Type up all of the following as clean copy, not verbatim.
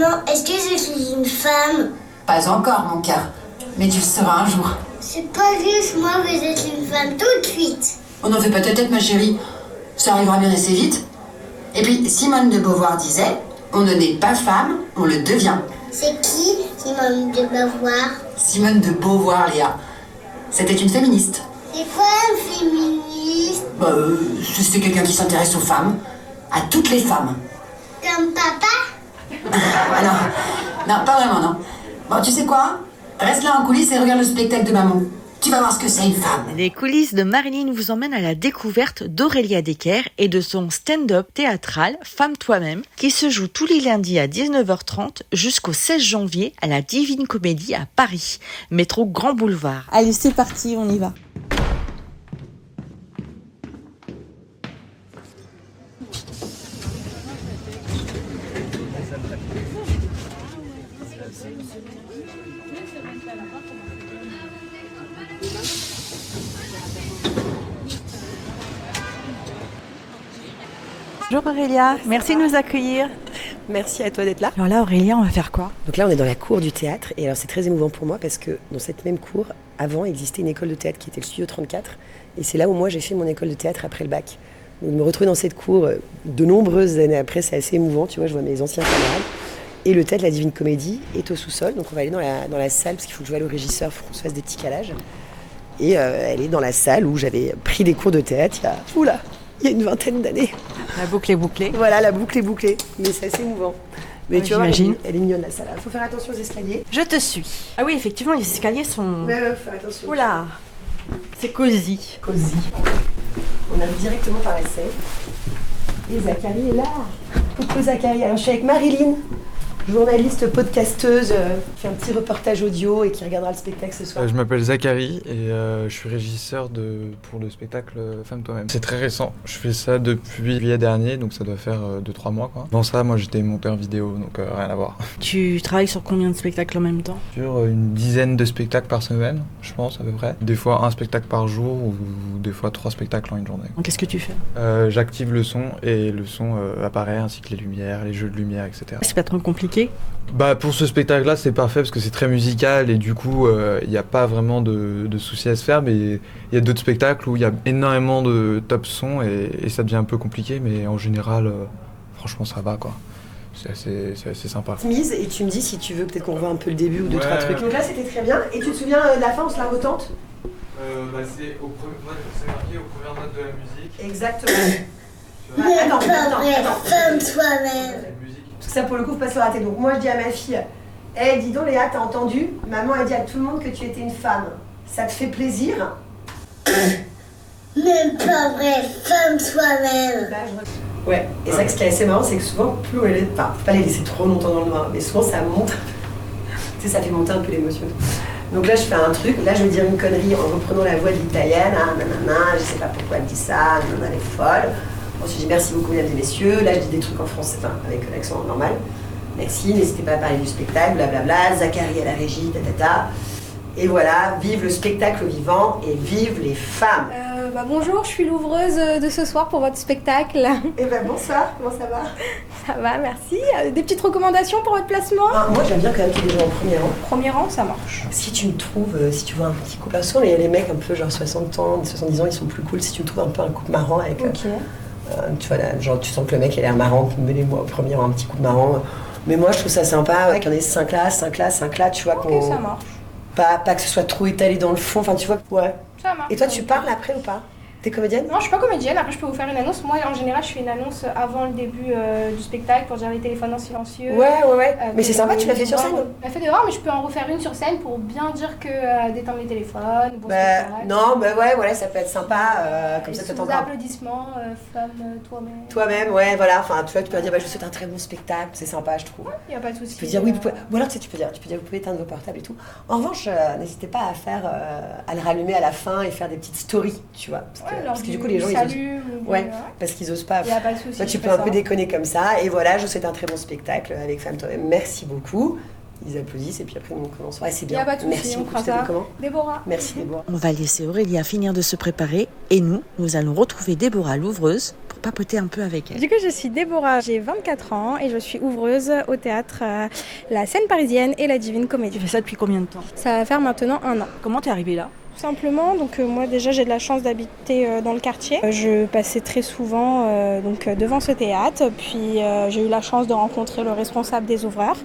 Maman, est-ce que je suis une femme? Pas encore, mon cœur. Mais tu le seras un jour. C'est pas juste moi, vous êtes une femme tout de suite. On n'en fait pas ta tête, ma chérie. Ça arrivera bien assez vite. Et puis, Simone de Beauvoir disait, on ne naît pas femme, on le devient. C'est qui, Simone de Beauvoir? Simone de Beauvoir, Léa. C'était une féministe. C'est quoi un féministe? C'est quelqu'un qui s'intéresse aux femmes. À toutes les femmes. Comme papa? Ah non, pas vraiment, non. Bon, tu sais quoi? Reste là en coulisses et regarde le spectacle de maman. Tu vas voir ce que c'est une femme. Les coulisses de Marilyn vous emmènent à la découverte d'Aurélia Decker et de son stand-up théâtral Femme toi-même qui se joue tous les lundis à 19h30 jusqu'au 16 janvier à la Divine Comédie à Paris, métro Grand Boulevard. Allez, c'est parti, on y va. Bonjour Aurélia, merci de nous accueillir. Merci à toi d'être là. Alors là Aurélia, on va faire quoi? Donc là on est dans la cour du théâtre et alors c'est très émouvant pour moi parce que dans cette même cour, avant existait une école de théâtre qui était le Studio 34 et c'est là où moi j'ai fait mon école de théâtre après le bac. Donc de me retrouver dans cette cour de nombreuses années après, c'est assez émouvant, tu vois, je vois mes anciens camarades. Et le théâtre La Divine Comédie est au sous-sol, donc on va aller dans la salle parce qu'il faut que je voie au régisseur, il faut qu'on se fasse des petits calages. Et elle est dans la salle où j'avais pris des cours de théâtre il y a une vingtaine d'années. La boucle est bouclée. Voilà, la boucle est bouclée, mais c'est assez émouvant. Mais ouais, tu vois, j'imagine. elle est mignonne la salle. Il faut faire attention aux escaliers. Je te suis. Ah oui, effectivement, les escaliers sont... Ouais, faut faire attention. Oula, c'est cosy. Cosy. On arrive directement par la scène. Et Zachary est là. Coucou Zachary. Alors je suis avec Marilyn, journaliste, podcasteuse, qui fait un petit reportage audio et qui regardera le spectacle ce soir. Je m'appelle Zachary et je suis régisseur pour le spectacle Femme toi-même. C'est très récent, je fais ça depuis juillet dernier, donc ça doit faire 2-3 mois quoi. Avant ça, moi j'étais monteur vidéo, donc rien à voir. Tu travailles sur combien de spectacles en même temps? Sur une dizaine de spectacles par semaine, je pense à peu près. Des fois un spectacle par jour ou des fois 3 spectacles en une journée. Qu'est-ce que tu fais? J'active le son et le son apparaît ainsi que les lumières, les jeux de lumière, etc. C'est pas trop compliqué? Bah pour ce spectacle-là, c'est parfait parce que c'est très musical et du coup, il n'y a pas vraiment de soucis à se faire. Mais il y a d'autres spectacles où il y a énormément de top son et ça devient un peu compliqué. Mais en général, franchement, ça va quoi. C'est assez sympa. Mise et tu me dis si tu veux peut-être qu'on revoit un peu le début ou 2-3 trucs. Donc là, c'était très bien. Et tu te souviens de la fin, on se la retente? C'est marqué aux premières notes de la musique. Exactement. Attends. Femme toi-même. Parce que ça, pour le coup, faut pas se le rater. Donc moi, je dis à ma fille, dis donc Léa, t'as entendu? Maman a dit à tout le monde que tu étais une femme. Ça te fait plaisir? Même pas vrai, femme toi-même. Ouais, et c'est vrai que ce qui est assez marrant, c'est que souvent, plus on les... Enfin, faut pas les laisser trop longtemps dans le noir, mais souvent ça monte. Tu sais, ça fait monter un peu l'émotion. Donc là, je fais un truc, là, je vais dire une connerie en reprenant la voix de l'italienne. Ah, nanana, je sais pas pourquoi elle dit ça, nanana, elle est folle. Ensuite, je dis merci beaucoup, mesdames et messieurs. Là, je dis des trucs en français, enfin, avec l'accent normal. Merci, n'hésitez pas à parler du spectacle, blablabla. Zachary à la régie, ta. Et voilà, vive le spectacle vivant et vive les femmes. Bonjour, je suis l'ouvreuse de ce soir pour votre spectacle. Eh ben bonsoir, comment ça va? Ça va, merci. Des petites recommandations pour votre placement? Moi, j'aime bien quand même qu'il y ait des gens en premier rang. Premier rang, ça marche. Si tu me trouves, si tu vois un petit couple, souvent les mecs un peu genre 60 ans, 70 ans, ils sont plus cool. Si tu me trouves un peu un couple marrant avec... Ok. Tu vois, là, genre, tu sens que le mec il a l'air marrant, mets-les-moi au premier rang, un petit couple marrant. Mais moi, je trouve ça sympa, qu'il y en ait 5 là, tu vois. Ok, ça marche. Pas que ce soit trop étalé dans le fond, enfin tu vois, ouais. Ça marche. Et toi, tu parles après ou pas? T'es comédienne? Non, je suis pas comédienne. Après, je peux vous faire une annonce. Moi, en général, je fais une annonce avant le début du spectacle pour dire les téléphones en silencieux. Ouais. Mais c'est sympa, tu l'as fait sur scène? Je l'ai fait dehors, mais je peux en refaire une sur scène pour bien dire que d'éteindre les téléphones. Bon non, ouais, voilà, ça peut être sympa. Comme ça, tu t'entends. Applaudissements, femme, toi-même. Toi-même, ouais, voilà. Enfin, tu vois, tu peux dire, je vous souhaite un très bon spectacle, c'est sympa, je trouve. Il y a pas de souci. Tu peux dire oui, vous pouvez. Ou alors, tu peux dire, vous pouvez éteindre vos portables et tout. En revanche, n'hésitez pas à le rallumer à la fin et faire des petites stories, tu vois. Parce que du coup, les gens, ils osent... Ouais, parce qu'ils osent pas. Il n'y a pas de souci. Toi, tu peux un peu déconner comme ça. Et voilà, je vous souhaite un très bon spectacle avec Femme toi-même. Merci beaucoup. Ils applaudissent et puis après, nous, on commence. Ouais, c'est bien. Il n'y a pas de souci. Merci beaucoup. Tu t'appelles comment? Déborah. Merci, Déborah. On va laisser Aurélia finir de se préparer et nous allons retrouver Déborah l'ouvreuse papoter un peu avec elle. Du coup, je suis Déborah, j'ai 24 ans et je suis ouvreuse au théâtre La Scène Parisienne et la Divine Comédie. Tu fais ça depuis combien de temps? Ça va faire maintenant 1 an. Comment t'es arrivée là? Tout simplement, donc moi déjà j'ai de la chance d'habiter dans le quartier. Je passais très souvent devant ce théâtre, puis j'ai eu la chance de rencontrer le responsable des ouvreurs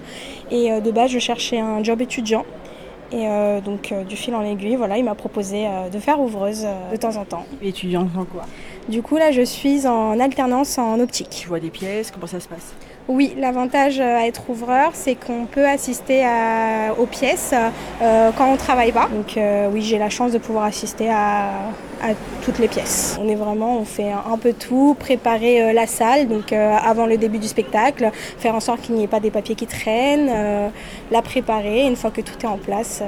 et de base je cherchais un job étudiant. Et du fil en aiguille, voilà, il m'a proposé de faire ouvreuse de temps en temps. Étudiante dans quoi? Du coup là je suis en alternance en optique. Tu vois des pièces, comment ça se passe? Oui, l'avantage à être ouvreur, c'est qu'on peut assister aux pièces quand on ne travaille pas. Donc oui, j'ai la chance de pouvoir assister à toutes les pièces. On fait un peu tout, préparer la salle, donc avant le début du spectacle, faire en sorte qu'il n'y ait pas des papiers qui traînent, la préparer. Une fois que tout est en place,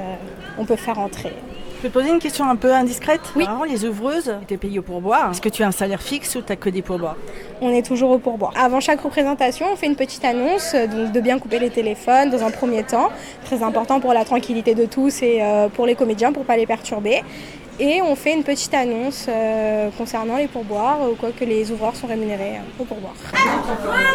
on peut faire entrer. Je peux te poser une question un peu indiscrète? Oui. Avant, les ouvreuses étaient payées au pourboire. Est-ce que tu as un salaire fixe ou tu n'as que des pourboires? On est toujours au pourboire. Avant chaque représentation, on fait une petite annonce, donc de bien couper les téléphones dans un premier temps. Très important pour la tranquillité de tous et pour les comédiens, pour ne pas les perturber. Et on fait une petite annonce concernant les pourboires, quoi que les ouvreurs sont rémunérés au pourboire.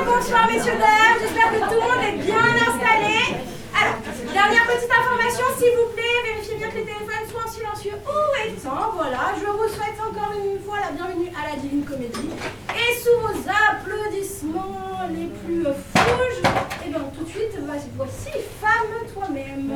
Bonsoir messieurs, dames, j'espère que tout le monde est bien installé. Alors, dernière petite information, s'il vous plaît, vérifiez bien que les téléphones soient en silencieux ou éteints. Voilà, je vous souhaite encore une fois la bienvenue à la Divine Comédie. Et sous vos applaudissements les plus fouges, et bien tout de suite, voici Femme toi-même.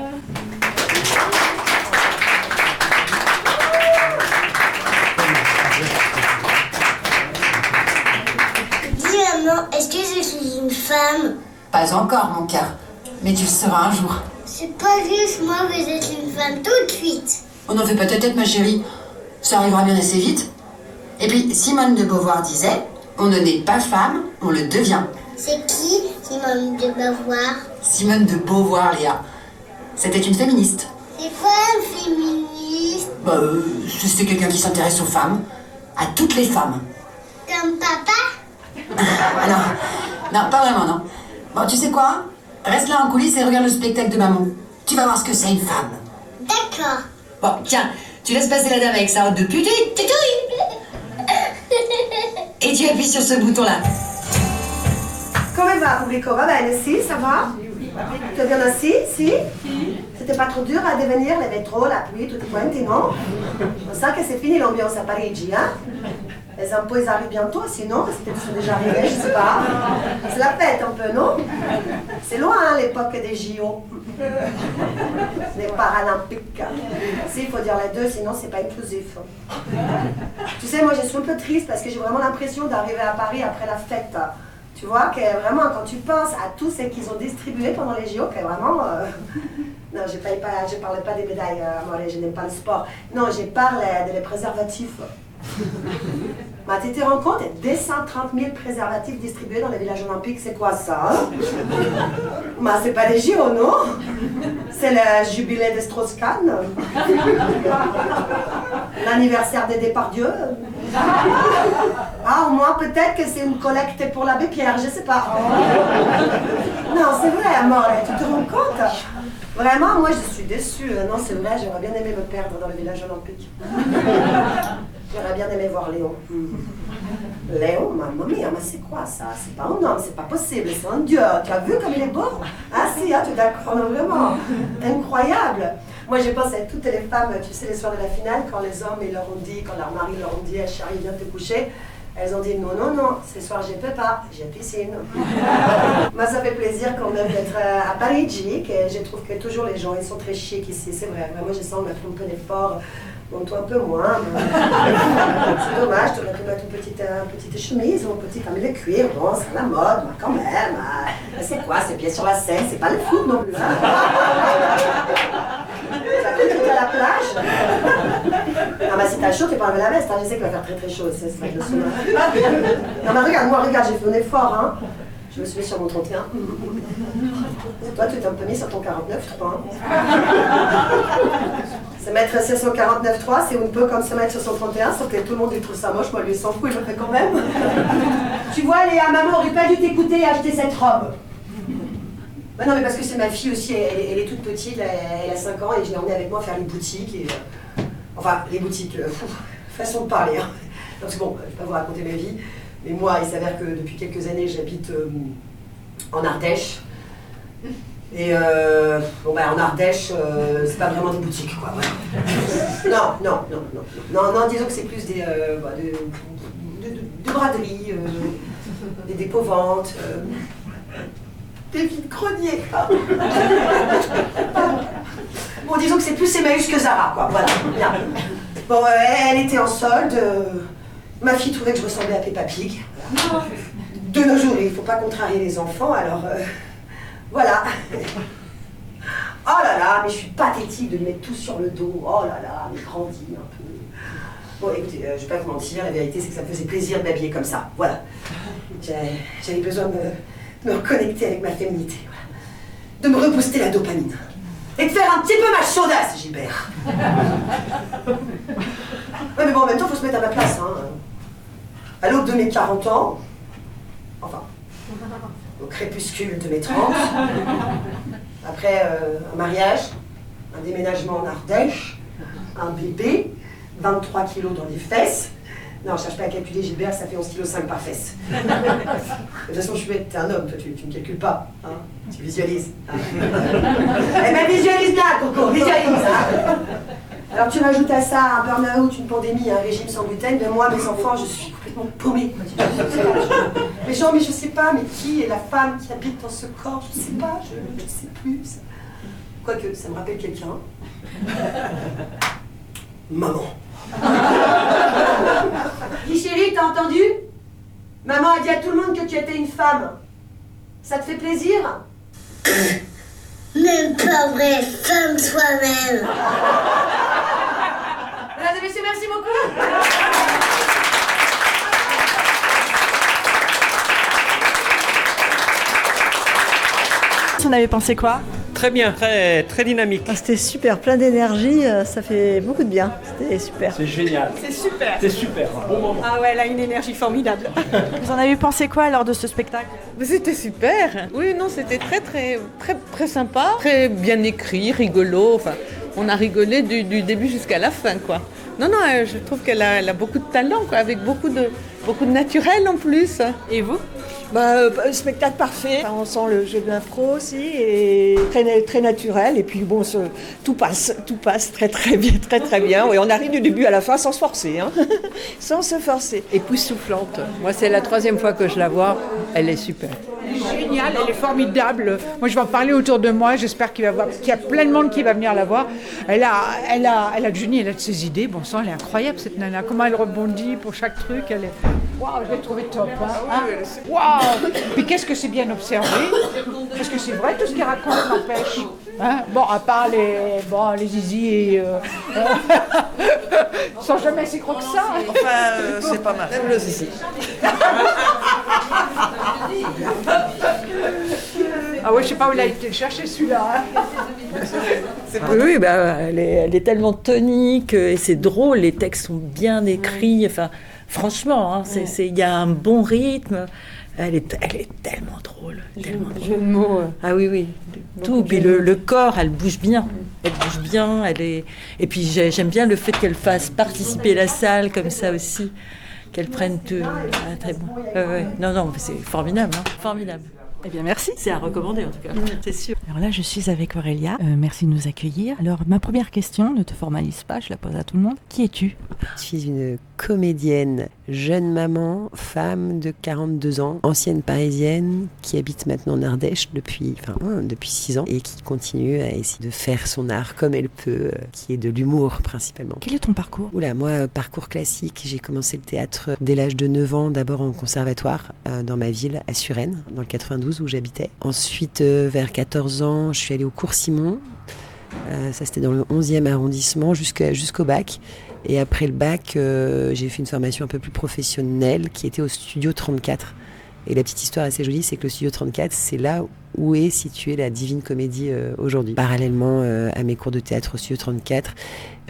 Dis maman, est-ce que je suis une femme? Pas encore, mon cœur. Mais tu le seras un jour. C'est pas juste moi, vous êtes une femme tout de suite. On n'en fait pas ta tête, ma chérie. Ça arrivera bien assez vite. Et puis, Simone de Beauvoir disait, on ne naît pas femme, on le devient. C'est qui, Simone de Beauvoir? Simone de Beauvoir, Léa. C'était une féministe. C'est quoi un féministe? C'était quelqu'un qui s'intéresse aux femmes. À toutes les femmes. Comme papa? Non, pas vraiment, non. Bon, tu sais quoi? Reste là en coulisses et regarde le spectacle de maman. Tu vas voir ce que c'est une femme. D'accord. Bon, tiens, tu laisses passer la dame avec sa robe de pute et tu appuies sur ce bouton-là. Come va pubblico? Va bene, si, ça va? Tu es bien assis? Si? C'était pas trop dur à devenir, le métro, la pluie, tutti quanti, non? On sent que c'est fini l'ambiance à Parigi, hein? Les impôts, ils arrivent bientôt, sinon, c'était déjà arrivé, je sais pas. C'est la fête un peu, non? C'est loin, hein, l'époque des JO. Les Paralympiques. Si, il faut dire les deux, sinon c'est pas inclusif. Tu sais, moi je suis un peu triste parce que j'ai vraiment l'impression d'arriver à Paris après la fête. Tu vois, que vraiment, quand tu penses à tout ce qu'ils ont distribué pendant les JO, que vraiment... Non, je parlais pas des médailles, moi je n'aime pas le sport. Non, je parle des préservatifs. Tu te rends compte, 230 000 préservatifs distribués dans les villages olympiques, c'est quoi ça, hein? C'est pas des JO, non? C'est le jubilé de Strauss-Kahn. L'anniversaire des Depardieu. Au moins peut-être que c'est une collecte pour l'abbé Pierre, je sais pas. Non, c'est vrai, Amore, tu te rends compte? Vraiment, moi je suis déçue. Non, c'est vrai, j'aurais bien aimé me perdre dans le village olympique. J'aurais bien aimé voir Léon. Léon, mamma mia, mais c'est quoi ça? C'est pas un homme, c'est pas possible, c'est un dieu. Tu as vu comme il est beau? Ah si, tu es d'accord, vraiment. Incroyable. Moi, je pense à toutes les femmes, tu sais, les soirs de la finale, quand les hommes ils leur ont dit, quand leur mari leur ont dit, chérie, viens te coucher, elles ont dit non, non, non, ce soir je peux pas, j'ai piscine. Moi, ça fait plaisir quand même d'être à Parigi, et je trouve que toujours les gens, ils sont très chics ici, c'est vrai. Moi, je sens mettre un peu d'effort. Bon, toi un peu moins. C'est dommage, tu aurais pu mettre une petite chemise ou un petit camisole de cuir. Bon, c'est la mode, mais quand même. C'est quoi, c'est pieds sur la scène, c'est pas le foot non plus. Hein. Ça fait que tu es à la plage. Non, mais si t'as chaud, t'es pas enlevé la veste. Hein. Je sais qu'il va faire très très chaud, c'est vrai que le sauna. Non, mais regarde, moi, regarde, j'ai fait un effort. Hein. Je me suis mis sur mon 31. Et toi, tu t'es un peu mis sur ton 49,3. Se mettre sur son 49,3, c'est un peu comme se mettre sur son 31, sauf que tout le monde il trouve ça moche, moi lui il s'en fout, il le fait quand même. Tu vois, Léa, maman aurait pas dû t'écouter et acheter cette robe. Ben non, mais parce que c'est ma fille aussi, elle est toute petite, elle a 5 ans et je l'ai emmenée avec moi faire les boutiques. Et, enfin, les boutiques, façon de parler. Hein. Donc c'est bon, je vais pas vous raconter ma vie. Mais moi, il s'avère que depuis quelques années, j'habite en Ardèche. Et en Ardèche, c'est pas vraiment des boutiques, quoi. Voilà. Non, disons que c'est plus des de braderies, des dépôt-ventes, des vides-greniers. Bon, disons que c'est plus Emmaüs que Zara, quoi. Voilà. Bien. Bon, elle était en solde. Ma fille trouvait que je ressemblais à Peppa Pig. De nos jours, il ne faut pas contrarier les enfants, alors voilà. Oh là là, mais je suis pathétique de me mettre tout sur le dos. Oh là là, mais grandis un peu. Bon, écoutez, je vais pas vous mentir, la vérité c'est que ça me faisait plaisir de m'habiller comme ça. Voilà. J'avais besoin de me reconnecter avec ma féminité. Voilà. De me rebooster la dopamine. Et de faire un petit peu ma chaudasse, Gilbert. Ouais, mais bon, en même temps, il faut se mettre à ma place. Hein. À l'aube de mes 40 ans, enfin, au crépuscule de mes 30, après un mariage, un déménagement en Ardèche, un bébé, 23 kilos dans les fesses. Non, je cherche pas à calculer, Gilbert, ça fait 11,5 kg par fesse. De toute façon, je suis bête, t'es un homme, toi, tu ne calcules pas. Hein, tu visualises. Hein. Eh ben, visualise bien, Coco, visualise. Hein. Alors, tu rajoutes à ça un burn-out, une pandémie, un régime sans gluten. Mais moi, mes enfants, je suis complètement paumée. Mais genre, mais je sais pas, mais qui est la femme qui habite dans ce corps? Je sais pas, je ne sais plus. Ça... Quoique, ça me rappelle quelqu'un. Maman. Dis chérie, t'as entendu? Maman a dit à tout le monde que tu étais une femme. Ça te fait plaisir? Même pas vrai, femme soi-même. Mesdames et messieurs, merci beaucoup. On avait pensé quoi? Très bien, très dynamique. C'était super, plein d'énergie, ça fait beaucoup de bien. C'était super. C'est génial. C'est super. C'est super, un bon moment. Ah ouais, elle a une énergie formidable. Vous en avez pensé quoi lors de ce spectacle? C'était super. Oui, non, c'était très sympa, très bien écrit, rigolo. Enfin, on a rigolé du début jusqu'à la fin, quoi. Non, je trouve qu'elle a beaucoup de talent, quoi, avec beaucoup de naturel en plus. Et vous? Spectacle parfait. On sent le jeu de l'impro aussi, et très naturel. Et puis bon, tout passe très bien. Oui, on arrive du début à la fin sans se forcer, hein. Sans se forcer. Époustouflante. Moi, c'est la 3e fois que je la vois. Elle est super. Elle est géniale, elle est formidable. Moi, je vais en parler autour de moi. J'espère qu'il y a plein de monde qui va venir la voir. Elle a de génie, elle a de ses idées. Bon sang, elle est incroyable, cette nana. Comment elle rebondit pour chaque truc. Waouh, je l'ai trouvée top. Hein. Waouh. Puis qu'est-ce que c'est bien observé. Parce que c'est vrai, tout ce qu'elle raconte n'empêche. Hein. Bon, à part les zizi et... Ils sont jamais si gros que ça. Enfin, c'est pas mal. Même le zizi. Ah ouais, je sais pas où il a été chercher celui-là. Hein. Oui, elle est tellement tonique et c'est drôle, les textes sont bien écrits. Enfin, franchement, hein, il y a un bon rythme. Elle est tellement drôle. Jeu de mots. Ah oui. Tout. Puis le corps, elle bouge bien. Elle bouge bien. Et puis j'aime bien le fait qu'elle fasse participer la salle comme ça aussi. Qu'elle prenne tout. Ah, très bon. Non, c'est formidable. Hein. Formidable. Eh bien, merci. C'est à recommander, en tout cas. C'est sûr. Alors là, je suis avec Aurélia. Merci de nous accueillir. Alors, ma première question, ne te formalise pas, je la pose à tout le monde. Qui es-tu? Je suis une comédienne, jeune maman, femme de 42 ans, ancienne parisienne, qui habite maintenant en Ardèche depuis 6 ans et qui continue à essayer de faire son art comme elle peut, qui est de l'humour principalement. Quel est ton parcours? Moi, parcours classique, j'ai commencé le théâtre dès l'âge de 9 ans, d'abord en conservatoire dans ma ville, à Suresnes, dans le 92 où j'habitais. Ensuite, vers 14 ans, je suis allée au cours Simon. Ça, c'était dans le 11e arrondissement jusqu'au bac. Et après le bac, j'ai fait une formation un peu plus professionnelle qui était au Studio 34. Et la petite histoire assez jolie, c'est que le Studio 34, c'est là où est située la Divine Comédie aujourd'hui. Parallèlement à mes cours de théâtre au Studio 34,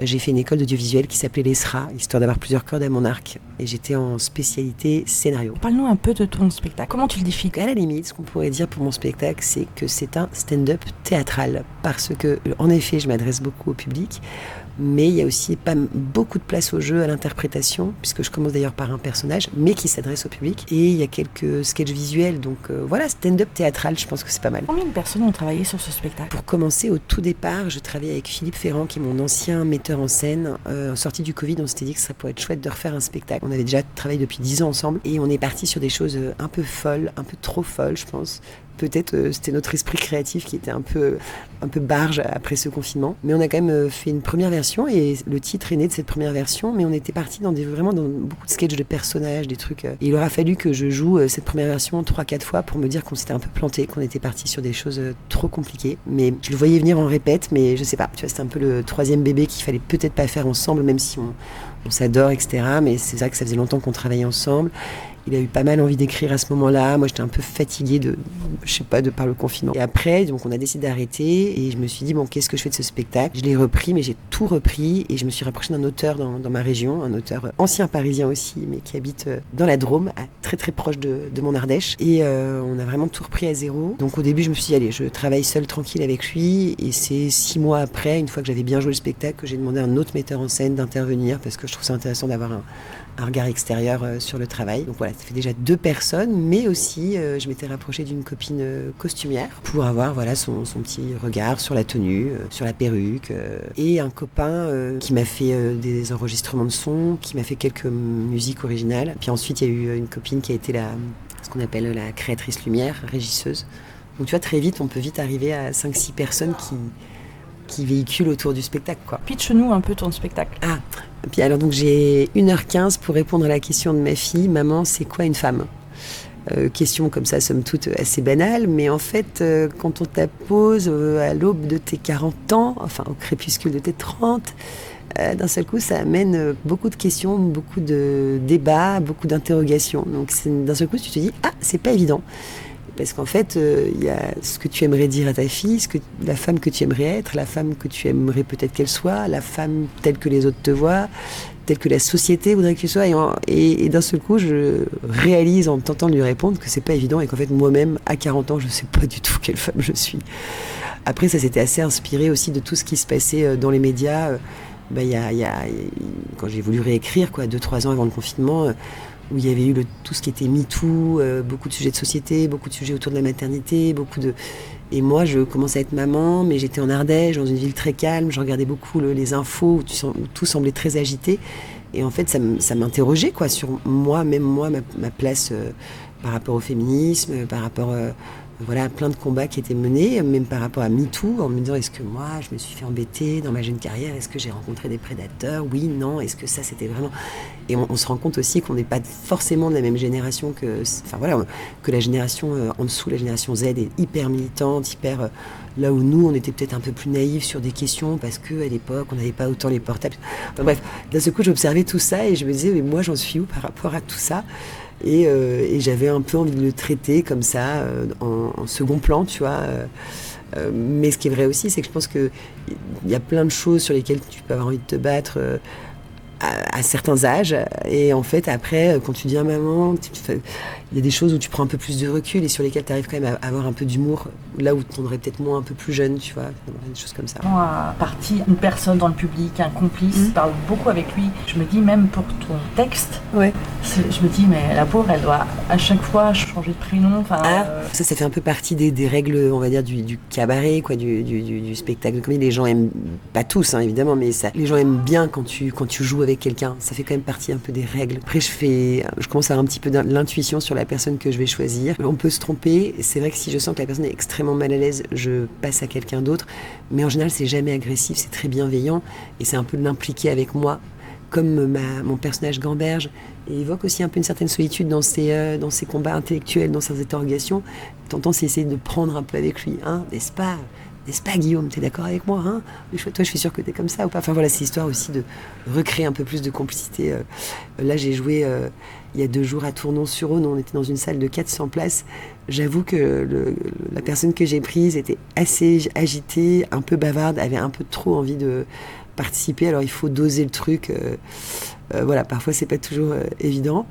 j'ai fait une école d'audiovisuel qui s'appelait l'ESRA, histoire d'avoir plusieurs cordes à mon arc. Et j'étais en spécialité scénario. Parle-nous un peu de ton spectacle. Comment tu le définis ? À la limite, ce qu'on pourrait dire pour mon spectacle, c'est que c'est un stand-up théâtral. Parce que, en effet, je m'adresse beaucoup au public. Mais il y a aussi pas beaucoup de place au jeu, à l'interprétation, puisque je commence d'ailleurs par un personnage, mais qui s'adresse au public. Et il y a quelques sketchs visuels, donc voilà, stand-up théâtral, je pense que c'est pas mal. Combien de personnes ont travaillé sur ce spectacle ? Pour commencer, au tout départ, je travaillais avec Philippe Ferrand, qui est mon ancien metteur en scène. Sorti du Covid, on s'était dit que ça pourrait être chouette de refaire un spectacle. On avait déjà travaillé depuis 10 ans ensemble, et on est parti sur des choses un peu folles, un peu trop folles, je pense. Peut-être c'était notre esprit créatif qui était un peu barge après ce confinement. Mais on a quand même fait une première version et le titre est né de cette première version. Mais on était parti vraiment dans beaucoup de sketchs de personnages, des trucs. Et il aura fallu que je joue cette première version 3-4 fois pour me dire qu'on s'était un peu planté, qu'on était parti sur des choses trop compliquées. Mais je le voyais venir en répète, mais je sais pas. Tu vois, c'était un peu le troisième bébé qu'il fallait peut-être pas faire ensemble, même si on s'adore, etc. Mais c'est vrai que ça faisait longtemps qu'on travaillait ensemble. Il a eu pas mal envie d'écrire à ce moment-là. Moi, j'étais un peu fatiguée de par le confinement. Et après, donc, on a décidé d'arrêter et je me suis dit, bon, qu'est-ce que je fais de ce spectacle ? Je l'ai repris, mais j'ai tout repris et je me suis rapprochée d'un auteur dans ma région, un auteur ancien parisien aussi, mais qui habite dans la Drôme, très très proche de mon Ardèche. Et on a vraiment tout repris à zéro. Donc au début, je me suis dit, allez, je travaille seule, tranquille avec lui. Et c'est 6 mois après, une fois que j'avais bien joué le spectacle, que j'ai demandé à un autre metteur en scène d'intervenir parce que je trouve ça intéressant d'avoir un regard extérieur sur le travail. Donc voilà, ça fait déjà 2 personnes, mais aussi je m'étais rapprochée d'une copine costumière pour avoir son petit regard sur la tenue, sur la perruque, et un copain qui m'a fait des enregistrements de son, qui m'a fait quelques musiques originales. Puis ensuite, il y a eu une copine qui a été ce qu'on appelle la créatrice lumière, régisseuse. Donc tu vois, très vite, on peut vite arriver à 5-6 personnes qui véhiculent autour du spectacle, quoi. Pitch-nous un peu ton spectacle. Ah, puis alors donc j'ai 1h15 pour répondre à la question de ma fille. Maman, c'est quoi une femme ? Question comme ça, somme toute, assez banale, mais en fait, quand on te la pose à l'aube de tes 40 ans, enfin au crépuscule de tes 30, d'un seul coup, ça amène beaucoup de questions, beaucoup de débats, beaucoup d'interrogations. Donc d'un seul coup, tu te dis, ah, c'est pas évident. Parce qu'en fait, il y a ce que tu aimerais dire à ta fille, la femme que tu aimerais être, la femme que tu aimerais peut-être qu'elle soit, la femme telle que les autres te voient, telle que la société voudrait que tu sois. Et d'un seul coup, je réalise en tentant de lui répondre que c'est pas évident et qu'en fait, moi-même, à 40 ans, je sais pas du tout quelle femme je suis. Après, ça s'était assez inspiré aussi de tout ce qui se passait dans les médias. Quand j'ai voulu réécrire, 2-3 ans avant le confinement, où il y avait eu tout ce qui était MeToo, beaucoup de sujets de société, beaucoup de sujets autour de la maternité, Et moi, je commençais à être maman, mais j'étais en Ardèche, dans une ville très calme, je regardais beaucoup les infos, où tout semblait très agité. Et en fait, ça m'interrogeait, sur moi, ma place par rapport au féminisme, par rapport à plein de combats qui étaient menés, même par rapport à MeToo, en me disant, est-ce que moi, je me suis fait embêter dans ma jeune carrière ? Est-ce que j'ai rencontré des prédateurs ? Oui, non. Est-ce que ça, c'était vraiment... Et on se rend compte aussi qu'on n'est pas forcément de la même génération que la génération en dessous, la génération Z est hyper militante, là où nous, on était peut-être un peu plus naïfs sur des questions parce qu'à l'époque, on n'avait pas autant les portables. Enfin bref, d'un seul coup, j'observais tout ça et je me disais, mais moi, j'en suis où par rapport à tout ça ? Et j'avais un peu envie de le traiter comme ça, en second plan, tu vois. Mais ce qui est vrai aussi, c'est que je pense qu'il y a plein de choses sur lesquelles tu peux avoir envie de te battre à certains âges. Et en fait, après, quand tu deviens maman, il y a des choses où tu prends un peu plus de recul et sur lesquelles tu arrives quand même à avoir un peu d'humour, là où tu en aurais peut-être moins un peu plus jeune, tu vois, des choses comme ça. À partir une personne dans le public, un complice, parle beaucoup avec lui. Je me dis, même pour ton texte, je me dis, mais la pauvre, elle doit à chaque fois changer de prénom. Ça fait un peu partie des règles, on va dire, du cabaret, du spectacle de comédie. Les gens aiment, pas tous, évidemment, mais les gens aiment bien quand tu joues avec quelqu'un. Ça fait quand même partie un peu des règles. Après, je commence à avoir un petit peu l'intuition sur la personne que je vais choisir. On peut se tromper. C'est vrai que si je sens que la personne est extrêmement mal à l'aise, je passe à quelqu'un d'autre. Mais en général, c'est jamais agressif, c'est très bienveillant. Et c'est un peu de l'impliquer avec moi. Comme mon personnage Gamberge évoque aussi un peu une certaine solitude dans ses combats intellectuels, dans ses interrogations. T'entends, c'est essayer de prendre un peu avec lui, n'est-ce pas ? N'est-ce pas, Guillaume? T'es d'accord avec moi, hein? Toi, je suis sûre que t'es comme ça ou pas? Enfin voilà, c'est l'histoire aussi de recréer un peu plus de complicité. Là, j'ai joué il y a 2 jours à Tournon-sur-Rhône. On était dans une salle de 400 places. J'avoue que la personne que j'ai prise était assez agitée, un peu bavarde, avait un peu trop envie de participer. Alors, il faut doser le truc. Voilà, parfois, c'est pas toujours évident.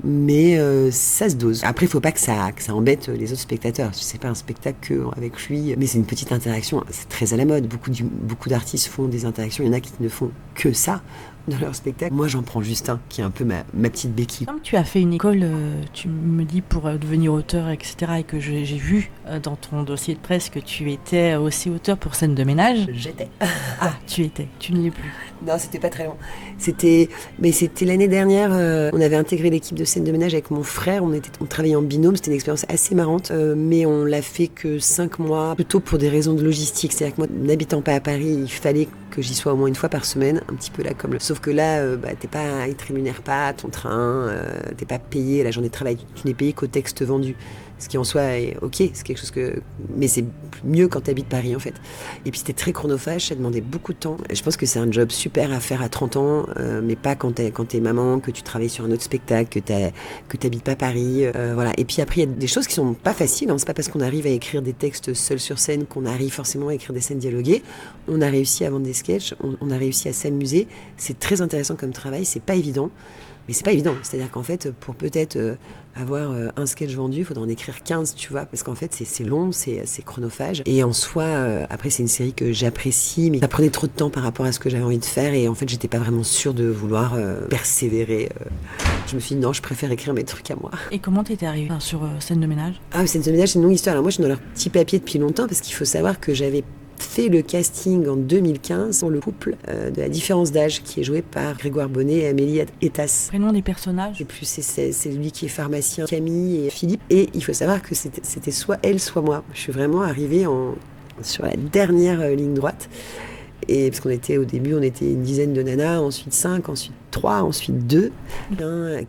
Mais ça se dose. Après, il ne faut pas que ça embête les autres spectateurs. C'est pas un spectacle qu'avec lui, mais c'est une petite interaction. C'est très à la mode. Beaucoup d'artistes font des interactions. Il y en a qui ne font que ça dans leur spectacle. Moi, j'en prends juste un, qui est un peu ma petite béquille. Comme tu as fait une école, tu me dis, pour devenir auteur, etc., et que j'ai vu dans ton dossier de presse que tu étais aussi auteur pour Scène de ménage. J'étais. Ah, tu étais. Tu ne l'es plus. Non, c'était pas très long. C'était l'année dernière. On avait intégré l'équipe de Scène de ménage avec mon frère. On travaillait en binôme. C'était une expérience assez marrante, mais on l'a fait que 5 mois, plutôt pour des raisons de logistique. C'est-à-dire que moi, n'habitant pas à Paris, il fallait que j'y sois au moins une fois par semaine, un petit peu là comme. Sauf que là, ils te rémunèrent pas ton train, t'es pas payé la journée de travail. Tu n'es payé qu'au texte vendu. Ce qui en soi est ok, c'est quelque chose mais c'est mieux quand tu habites Paris en fait. Et puis c'était très chronophage, ça demandait beaucoup de temps. Je pense que c'est un job super à faire à 30 ans, mais pas quand t'es maman, que tu travailles sur un autre spectacle, que t'habites pas Paris. Voilà. Et puis après, il y a des choses qui sont pas faciles, hein. C'est pas parce qu'on arrive à écrire des textes seuls sur scène qu'on arrive forcément à écrire des scènes dialoguées. On a réussi à vendre des sketchs, on a réussi à s'amuser. C'est très intéressant comme travail, c'est pas évident. Mais c'est pas évident, c'est-à-dire qu'en fait, pour peut-être avoir un sketch vendu, il faudra en écrire 15, tu vois, parce qu'en fait, c'est long, c'est chronophage. Et en soi, après, c'est une série que j'apprécie, mais ça prenait trop de temps par rapport à ce que j'avais envie de faire, et en fait, j'étais pas vraiment sûre de vouloir persévérer. Je me suis dit, non, je préfère écrire mes trucs à moi. Et comment t'étais arrivée sur Scène de ménage? Ah, Scène de ménage, c'est une longue histoire. Alors moi, je suis dans leur petit papier depuis longtemps, parce qu'il faut savoir que j'avais fait le casting en 2015 pour le couple de La différence d'âge, qui est joué par Grégoire Bonnet et Amélie Etas. Prénom des personnages? Et puis c'est lui qui est pharmacien, Camille et Philippe. Et il faut savoir que c'était soit elle, soit moi. Je suis vraiment arrivée sur la dernière ligne droite. Et parce au début, on était une dizaine de nanas, ensuite 5, ensuite 3, ensuite 2.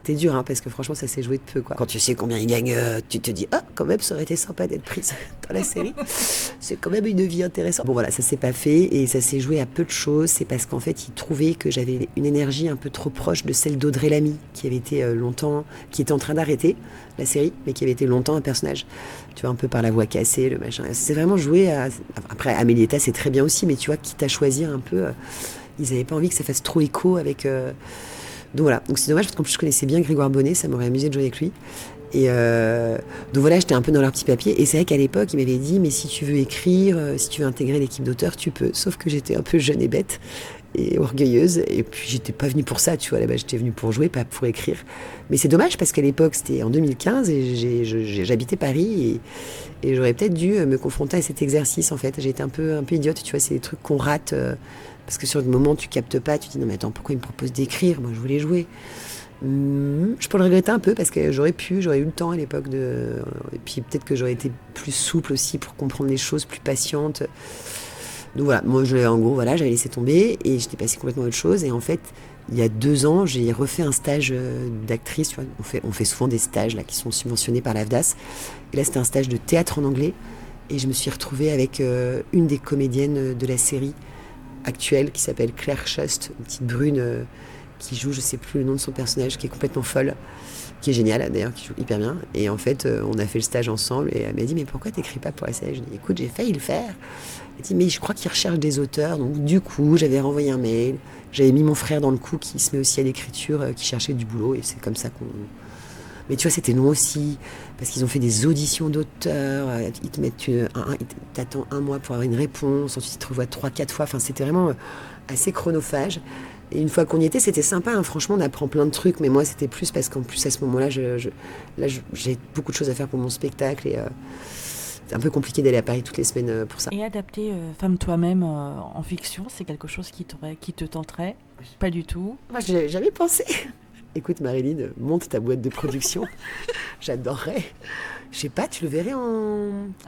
T'es dur, hein, parce que franchement, ça s'est joué de peu, quoi. Quand tu sais combien ils gagnent, tu te dis, ah, quand même, ça aurait été sympa d'être prise dans la série. C'est quand même une vie intéressante. Bon, voilà, ça s'est pas fait et ça s'est joué à peu de choses. C'est parce qu'en fait, ils trouvaient que j'avais une énergie un peu trop proche de celle d'Audrey Lamy, qui avait été longtemps, qui était en train d'arrêter la série, mais qui avait été longtemps un personnage. Tu vois, un peu par la voix cassée, le machin. C'est vraiment joué à. Après, Amélie Etas, c'est très bien aussi, mais tu vois, quitte à choisir un peu. Ils n'avaient pas envie que ça fasse trop écho avec. Donc voilà. Donc c'est dommage parce qu'en plus je connaissais bien Grégoire Bonnet, ça m'aurait amusé de jouer avec lui. Et donc voilà, j'étais un peu dans leur petit papier. Et c'est vrai qu'à l'époque, ils m'avaient dit, mais si tu veux écrire, si tu veux intégrer l'équipe d'auteurs, tu peux. Sauf que j'étais un peu jeune et bête et orgueilleuse. Et puis j'étais pas venue pour ça, tu vois. Là-bas, j'étais venue pour jouer, pas pour écrire. Mais c'est dommage parce qu'à l'époque, c'était en 2015 et j'habitais Paris et j'aurais peut-être dû me confronter à cet exercice en fait. J'ai été un peu idiote, tu vois. C'est des trucs qu'on rate parce que sur le moment, tu captes pas. Tu te dis non mais attends, pourquoi il me propose d'écrire? Moi, je voulais jouer. Je peux le regretter un peu parce que j'aurais eu le temps à l'époque et puis peut-être que j'aurais été plus souple aussi pour comprendre les choses, plus patiente. Donc voilà, moi en gros voilà, j'avais laissé tomber et j'étais passée complètement à autre chose. Et en fait, il y a 2 ans, j'ai refait un stage d'actrice. Tu vois, on fait souvent des stages là qui sont subventionnés par l'AFDAS. Et là, c'était un stage de théâtre en anglais et je me suis retrouvée avec une des comédiennes de la série actuelle qui s'appelle Claire Schust, une petite brune. Qui joue, je sais plus le nom de son personnage, qui est complètement folle, qui est géniale d'ailleurs, qui joue hyper bien. Et en fait, on a fait le stage ensemble et elle m'a dit mais pourquoi t'écris pas pour la série? Je lui ai dit écoute, j'ai failli le faire. Elle m'a dit mais je crois qu'ils recherchent des auteurs. Donc du coup, j'avais renvoyé un mail, j'avais mis mon frère dans le coup qui se met aussi à l'écriture, qui cherchait du boulot et c'est comme ça qu'on... Mais tu vois, c'était long aussi, parce qu'ils ont fait des auditions d'auteurs, ils te mettent t'attends 1 mois pour avoir une réponse, ensuite ils te revoient 3-4 fois, enfin c'était vraiment assez chronophage. Et une fois qu'on y était, c'était sympa, hein. Franchement, on apprend plein de trucs, mais moi c'était plus parce qu'en plus à ce moment-là, j'ai beaucoup de choses à faire pour mon spectacle et c'est un peu compliqué d'aller à Paris toutes les semaines pour ça. Et adapter Femme toi-même en fiction, c'est quelque chose qui te tenterait? Pas du tout. Moi, j'ai jamais pensé. Écoute Marilyn, monte ta boîte de production. J'adorerais. Je sais pas, tu le verrais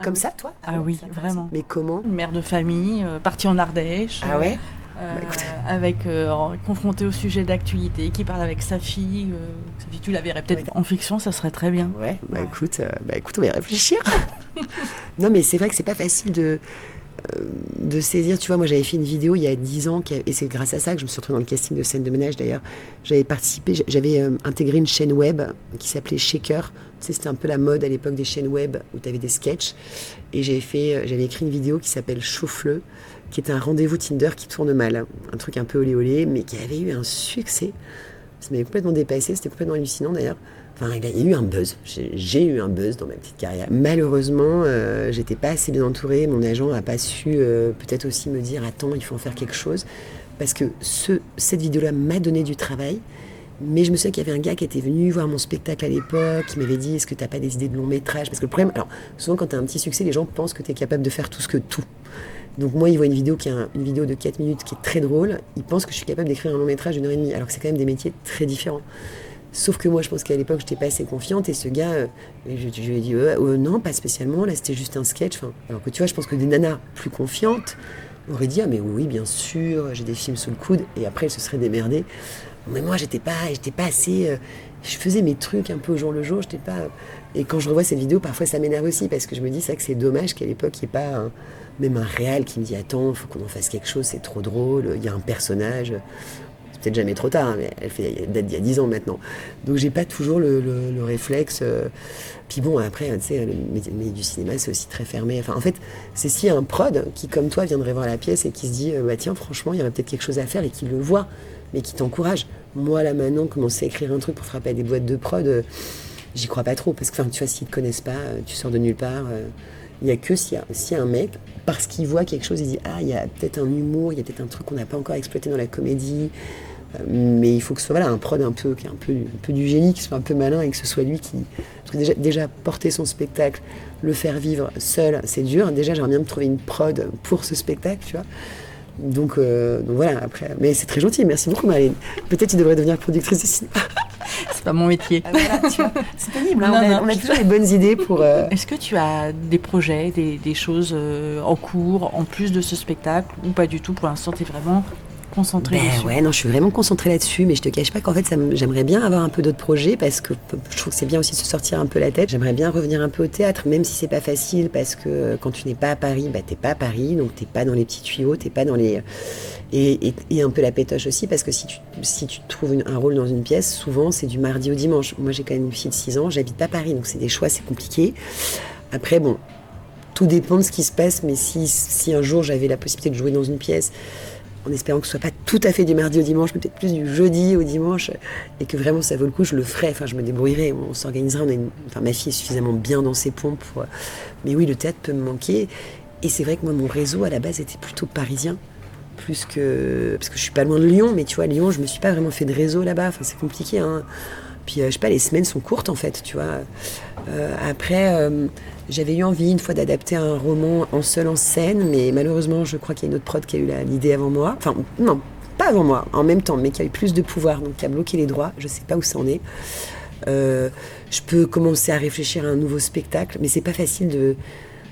comme ça, toi? Ah oui, vraiment. Mais comment? Une mère de famille, partie en Ardèche. Ah ouais? Confrontée au sujet d'actualité, qui parle avec sa fille. Tu la verrais peut-être en fiction, ça serait très bien. Ouais, écoute, on va y réfléchir. Non, mais c'est vrai que c'est pas facile de... de saisir, tu vois, moi j'avais fait une vidéo il y a 10 ans, et c'est grâce à ça que je me suis retrouvée dans le casting de Scène de ménage d'ailleurs. J'avais intégré une chaîne web qui s'appelait Shaker. Tu sais, c'était un peu la mode à l'époque des chaînes web où tu avais des sketchs. Et j'avais écrit une vidéo qui s'appelle Chauffe-le, qui était un rendez-vous Tinder qui tourne mal. Un truc un peu olé olé, mais qui avait eu un succès. Ça m'avait complètement dépassé, c'était complètement hallucinant d'ailleurs. Enfin, il y a eu un buzz. J'ai eu un buzz dans ma petite carrière. Malheureusement, j'étais pas assez bien entourée. Mon agent n'a pas su peut-être aussi me dire « Attends, il faut en faire quelque chose ». Parce que cette vidéo-là m'a donné du travail. Mais je me souviens qu'il y avait un gars qui était venu voir mon spectacle à l'époque, qui m'avait dit « Est-ce que tu n'as pas des idées de long métrage ?» Parce que le problème, alors souvent quand tu as un petit succès, les gens pensent que tu es capable de faire tout. Donc moi, ils voient une vidéo une vidéo de 4 minutes qui est très drôle, ils pensent que je suis capable d'écrire un long métrage d'1 heure et demie, alors que c'est quand même des métiers très différents. Sauf que moi, je pense qu'à l'époque, je n'étais pas assez confiante, et ce gars, je lui ai dit non, pas spécialement, là c'était juste un sketch. Alors que tu vois, je pense que des nanas plus confiantes auraient dit « Ah mais oui, bien sûr, j'ai des films sous le coude », et après elles se seraient démerdées. Mais moi, j'étais pas assez... je faisais mes trucs un peu au jour le jour, j'étais pas... Et quand je revois cette vidéo, parfois ça m'énerve aussi, parce que je me dis que c'est dommage qu'à l'époque, il n'y ait pas même un réal qui me dit « Attends, il faut qu'on en fasse quelque chose, c'est trop drôle, il y a un personnage... » C'est peut-être jamais trop tard, hein, mais elle date d'il y a 10 ans maintenant. Donc j'ai pas toujours le réflexe. Puis bon, après, tu sais, le milieu du cinéma, c'est aussi très fermé. Enfin, en fait, c'est si un prod qui, comme toi, viendrait voir la pièce et qui se dit tiens, franchement, il y aurait peut-être quelque chose à faire, et qui le voit, mais qui t'encourage. Moi, là, maintenant, commencer à écrire un truc pour frapper à des boîtes de prod, j'y crois pas trop. Parce que, tu vois, s'ils te connaissent pas, tu sors de nulle part. Il n'y a que s'il y a un mec, parce qu'il voit quelque chose, il dit il y a peut-être un humour, il y a peut-être un truc qu'on n'a pas encore exploité dans la comédie. Mais il faut que ce soit un prod qui est un peu du génie, qui soit un peu malin, et que ce soit lui qui... Parce que déjà porter son spectacle, le faire vivre seul, c'est dur. Déjà, j'aimerais bien me trouver une prod pour ce spectacle, tu vois. Donc voilà, après... Mais c'est très gentil, merci beaucoup Marlène. Peut-être tu devrais devenir productrice de cinéma. C'est pas mon métier. Voilà, tu vois, c'est pénible, hein, on a toujours les bonnes idées pour... Est-ce que tu as des projets, des choses en cours, en plus de ce spectacle, ou pas du tout? Pour l'instant, tu es vraiment concentrée dessus? Ouais, non, je suis vraiment concentrée là-dessus, mais je te cache pas qu'en fait, j'aimerais bien avoir un peu d'autres projets, parce que je trouve que c'est bien aussi de se sortir un peu la tête. J'aimerais bien revenir un peu au théâtre, même si c'est pas facile, parce que quand tu n'es pas à Paris, t'es pas à Paris, donc t'es pas dans les petits tuyaux, t'es pas dans les... Et un peu la pétoche aussi, parce que si tu trouves un rôle dans une pièce, souvent c'est du mardi au dimanche. Moi j'ai quand même une fille de 6 ans, j'habite pas Paris, donc c'est des choix, c'est compliqué. Après bon, tout dépend de ce qui se passe, mais si un jour j'avais la possibilité de jouer dans une pièce, en espérant que ce soit pas tout à fait du mardi au dimanche, mais peut-être plus du jeudi au dimanche, et que vraiment ça vaut le coup, je le ferais, je me débrouillerais, on s'organisera, ma fille est suffisamment bien dans ses pompes pour... Mais oui, le théâtre peut me manquer, et c'est vrai que moi mon réseau à la base était plutôt parisien, parce que je suis pas loin de Lyon, mais tu vois, Lyon, je me suis pas vraiment fait de réseau là-bas, c'est compliqué, hein. Puis je sais pas, les semaines sont courtes en fait, tu vois. Après, j'avais eu envie une fois d'adapter un roman en seul en scène, mais malheureusement, je crois qu'il y a une autre prod qui a eu l'idée avant moi. Enfin, non, pas avant moi, en même temps, mais qui a eu plus de pouvoir, donc qui a bloqué les droits. Je sais pas où ça en est. Je peux commencer à réfléchir à un nouveau spectacle, mais c'est pas facile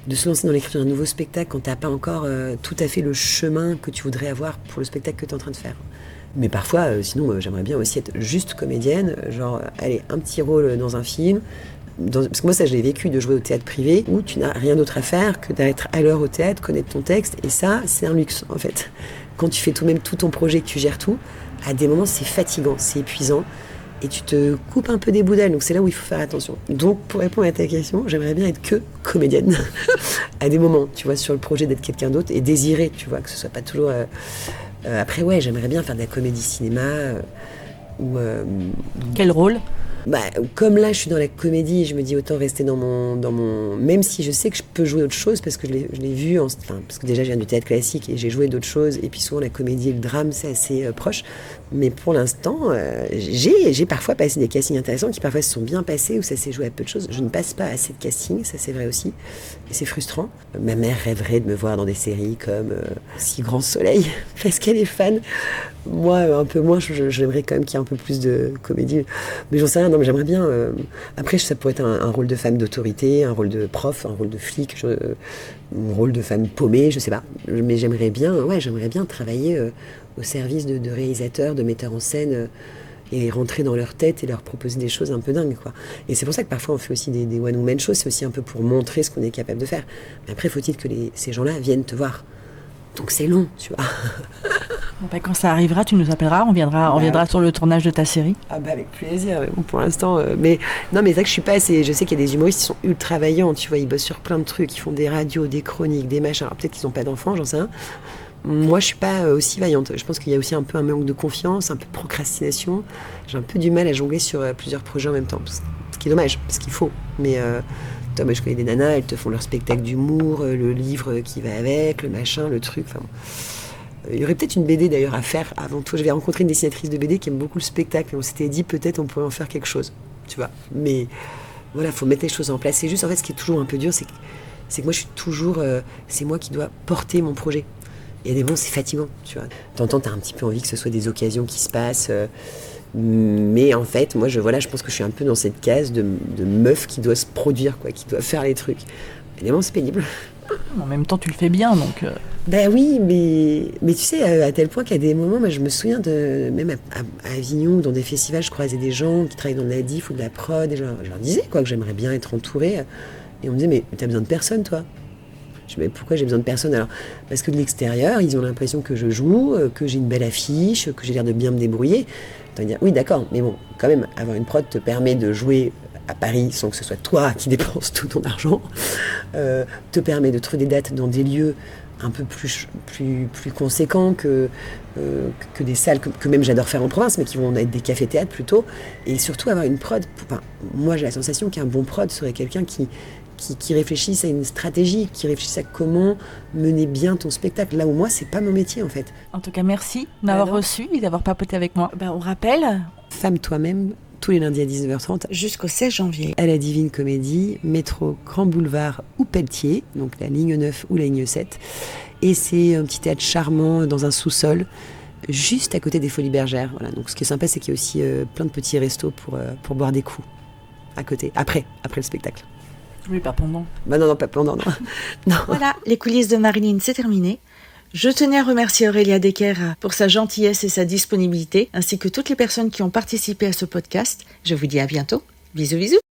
de se lancer dans l'écriture d'un nouveau spectacle quand t'as pas encore tout à fait le chemin que tu voudrais avoir pour le spectacle que tu es en train de faire. Mais parfois, sinon, j'aimerais bien aussi être juste comédienne, genre, allez, un petit rôle dans un film. Parce que moi, ça, je l'ai vécu, de jouer au théâtre privé, où tu n'as rien d'autre à faire que d'être à l'heure au théâtre, connaître ton texte, et ça, c'est un luxe, en fait. Quand tu fais tout ton projet, que tu gères tout, à des moments, c'est fatigant, c'est épuisant, et tu te coupes un peu des bouts d'ailes, donc c'est là où il faut faire attention. Donc, pour répondre à ta question, j'aimerais bien être que comédienne, à des moments, tu vois, sur le projet d'être quelqu'un d'autre, et désirer, tu vois, que ce soit pas toujours... après, ouais, j'aimerais bien faire de la comédie cinéma. Quel rôle? Comme là, je suis dans la comédie, je me dis autant rester dans mon... Même si je sais que je peux jouer autre chose, parce que je l'ai vu, parce que déjà, je viens du théâtre classique et j'ai joué d'autres choses, et puis souvent, la comédie et le drame, c'est assez proche. Mais pour l'instant, j'ai parfois passé des castings intéressants qui parfois se sont bien passés, où ça s'est joué à peu de choses. Je ne passe pas assez de castings, ça c'est vrai aussi, et c'est frustrant. Ma mère rêverait de me voir dans des séries comme Si Grand Soleil, parce qu'elle est fan. Moi, un peu moins, j'aimerais quand même qu'il y ait un peu plus de comédie. Mais j'en sais rien, non, mais j'aimerais bien... Après, ça pourrait être un rôle de femme d'autorité, un rôle de prof, un rôle de flic, un rôle de femme paumée, je sais pas. Mais j'aimerais bien travailler au service de réalisateurs, de metteurs en scène et rentrer dans leur tête et leur proposer des choses un peu dingues, quoi. Et c'est pour ça que parfois on fait aussi des one-woman shows, c'est aussi un peu pour montrer ce qu'on est capable de faire. Mais après, faut-il que ces gens-là viennent te voir. Donc c'est long, tu vois. Bon, bah, quand ça arrivera, tu nous appelleras, on viendra sur le tournage de ta série. Ah bah avec plaisir, mais bon, pour l'instant. Mais non, mais c'est vrai que je suis pas assez. Je sais qu'il y a des humoristes qui sont ultra vaillants, tu vois, ils bossent sur plein de trucs, ils font des radios, des chroniques, des machins. Alors peut-être qu'ils n'ont pas d'enfants, j'en sais rien. Moi, je suis pas aussi vaillante. Je pense qu'il y a aussi un peu un manque de confiance, un peu de procrastination. J'ai un peu du mal à jongler sur plusieurs projets en même temps, ce qui est dommage, parce qu'il faut. Mais toi, moi, je connais des nanas, elles te font leur spectacle d'humour, le livre qui va avec, le machin, le truc. Enfin, il y aurait peut-être une BD d'ailleurs à faire avant tout. J'avais rencontré une dessinatrice de BD qui aime beaucoup le spectacle et on s'était dit peut-être on pourrait en faire quelque chose, tu vois. Mais voilà, il faut mettre les choses en place. C'est juste, en fait, ce qui est toujours un peu dur, c'est que moi, je suis toujours... c'est moi qui dois porter mon projet. Il y a des moments, c'est fatigant, tu vois. T'entends, t'as un petit peu envie que ce soit des occasions qui se passent. Mais en fait, moi, je pense que je suis un peu dans cette case de meuf qui doit se produire, quoi, qui doit faire les trucs. Évidemment, c'est pénible. En même temps, tu le fais bien, donc... Ben oui, mais tu sais, à tel point qu'à des moments, moi, je me souviens même à Avignon, dans des festivals, je croisais des gens qui travaillent dans de la diff ou de la prod, et je leur disais, quoi, que j'aimerais bien être entourée. Et on me disait, mais t'as besoin de personne, toi. Je me disais, pourquoi j'ai besoin de personne? Alors, parce que de l'extérieur, ils ont l'impression que je joue, que j'ai une belle affiche, que j'ai l'air de bien me débrouiller. T'as dire, oui, d'accord, mais bon, quand même, avoir une prod te permet de jouer à Paris sans que ce soit toi qui dépenses tout ton argent, te permet de trouver des dates dans des lieux un peu plus conséquents que des salles que même j'adore faire en province, mais qui vont être des cafés-théâtres plutôt. Et surtout avoir une prod. Enfin, moi, j'ai la sensation qu'un bon prod serait quelqu'un qui réfléchisse à une stratégie, qui réfléchisse à comment mener bien ton spectacle. Là où moi, c'est pas mon métier en fait. En tout cas, merci de m'avoir reçu et d'avoir papoté avec moi. On rappelle... Femme toi-même, tous les lundis à 19h30. Jusqu'au 16 janvier. À la Divine Comédie, métro Grand Boulevard ou Pelletier, donc la ligne 9 ou la ligne 7. Et c'est un petit théâtre charmant dans un sous-sol, juste à côté des Folies Bergères. Voilà. Donc ce qui est sympa, c'est qu'il y a aussi plein de petits restos pour boire des coups à côté, après le spectacle. Oui, pas pendant. Bah non, pas pendant, non. Voilà, les coulisses de Marilyn, c'est terminé. Je tenais à remercier Aurélia Decker pour sa gentillesse et sa disponibilité, ainsi que toutes les personnes qui ont participé à ce podcast. Je vous dis à bientôt. Bisous, bisous.